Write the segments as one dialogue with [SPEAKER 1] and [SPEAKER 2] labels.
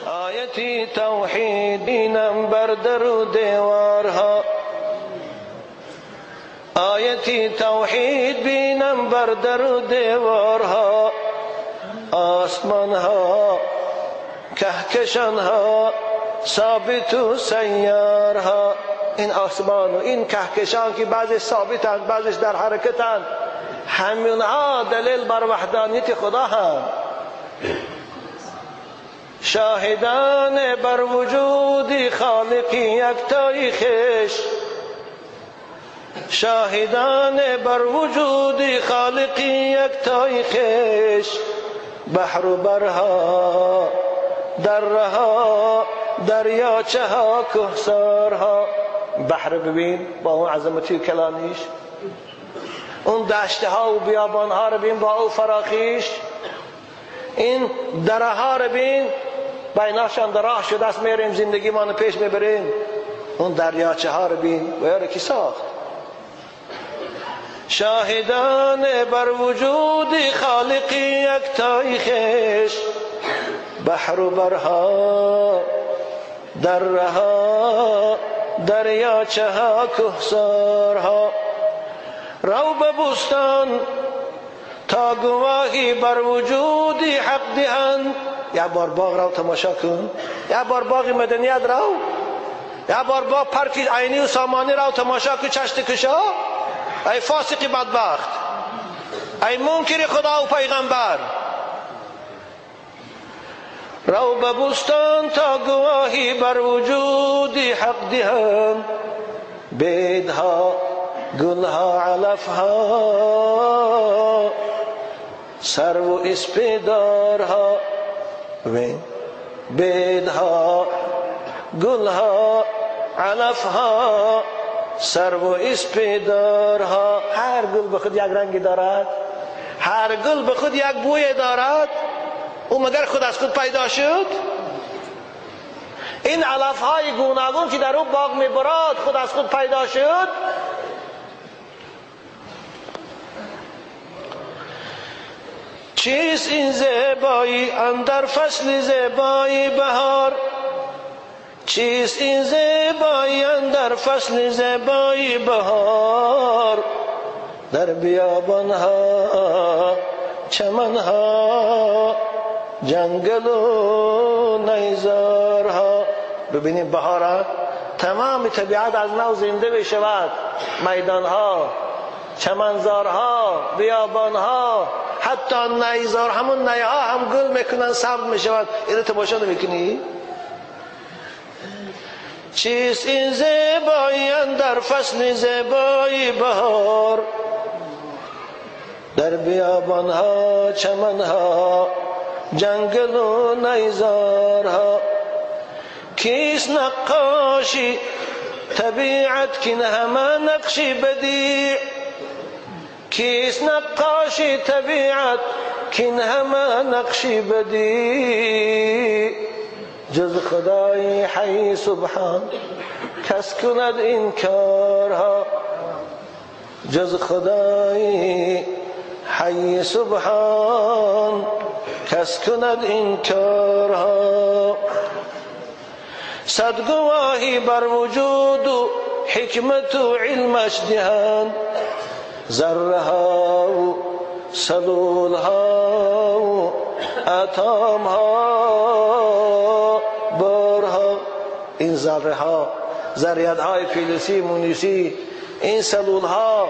[SPEAKER 1] آیتی توحید بینم بر در و دیوارها، آیتی توحید بینم بر در و دیوارها، آسمانها کهکشانها ثابت و سیارها. این آسمان و این کهکشان که بعضی ثابتند بعضیش در حرکتند، همینها دلیل بر وحدانیت خدا هم. شاهدان بر وجود خالق یکتای خویش، شاهدان بر وجود خالق یکتای خویش، بحر و برها درها دریاچه ها کوهسارها. بحر ببین با اون عظمتی کلانیش، اون دشته ها و بیابان ها رو ببین با اون فراخیش، این دره ها رو ببین بیناشان راه شده است، میریم زندگی ما پیش میبریم. اون دریاچه ها رو ببین و یاره کی ساخت. شاهدان بر وجود خالق یکتای خویش، بحر و برها درها دریاچه ها کوهسارها. رو به بستان تا گواهی بر وجود حق دهند. یک بار باغ رو تماشا کن، یک بار باغ مدنیت رو، یک بار باغ پارک عینی و سامانی رو تماشا کن. چشت کشا ای فاسقی بدبخت، ای منکر خدا و پیغمبر. رو به بستان تا گواهی بر وجود حق دهند، بیدها گلها علفها سرو و اسپیدارها. بیدها گلها علفها سرو و اسپیدارها. هر گل به خود یک رنگی دارد، هر گل به خود یک بوی دارد. او مگر خود از خود پیدا شد؟ این علفهای گوناگون که در او باغ میبرد خود از خود پیدا شد؟ چیست این زیبایی اندر فصل زیبایی بهار؟ چیست این زیبایی اندر فصل زیبایی بهار؟ در بیابانها چمنها جنگل و نیزارها. ببینیم بهار تمام طبیعت از نو زنده بشود. میدانها، چمنزارها، بیابانها، حتی نیزار، همون نیها هم گل میکنن، سبز میشود. اینو تماشا نمیکنی؟ چیست این زیبایی اندر فصل زیبایی بهار؟ در بیابانها چمنها جنگل و نیزارها. کیست نقاشی طبیعت کین همه نقشی بدیع؟ کیست نقاشی طبیعت کین همه نقشی بدیع؟ جز خدای حی سبحان کس کند این کارها. جز خدای حی سبحان کس کند این کارها. صد گواهی بر وجود و حکمت و علمش دهند، ذره ها و سلول ها و اتم ها بارها. این ذره ها، ذریات های فیزیکی مونیسی، این سلول ها،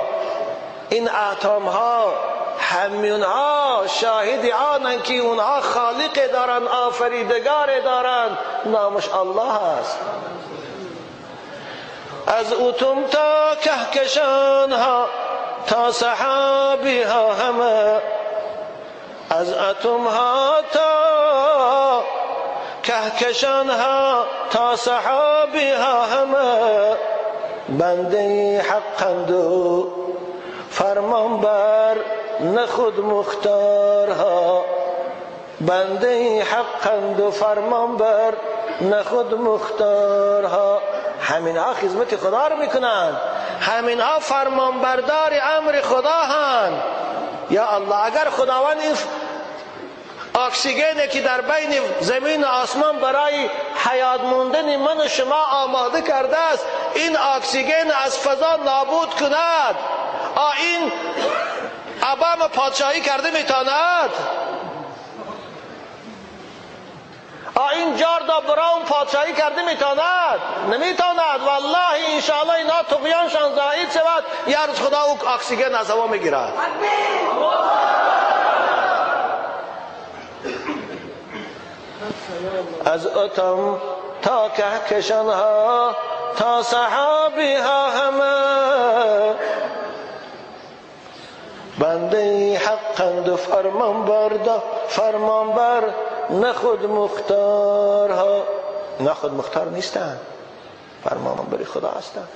[SPEAKER 1] این اتم ها، همینها شاهد آنند که اونها خالق دارند، آفریدگار دارند، نامش الله است. از اتم تا کهکشان ها تا سحابی ها همه، از اتم ها تا کهکشان ها تا سحابی ها همه، بنده حقند و فرمان بر نخود مختارها. بنده حقند و فرمان بر نخود مختارها. همینها خدمت خدا رو میکنند، همینها فرمان بردار امر خدا هستند. یا الله، اگر خداوند این اکسیژنی که در بین زمین و آسمان برای حیات موندن من و شما آماده کرده است، این اکسیژن از فضا نابود کند، این اوباما پادشاهی کرده میتواند؟ این جاردا براون پادشاهی کرده میتواند؟ نمیتواند. والله انشاءالله اینا طغیانشان زائد شود، یا روز خدا او اکسیژن از هوا میگیرد. از اتم تا کهکشانها تا سحابی ها همه بنده حقند و فرمانبر نه خود مختارها، نه خود مختار نیستند، فرمانبر خدا هستند.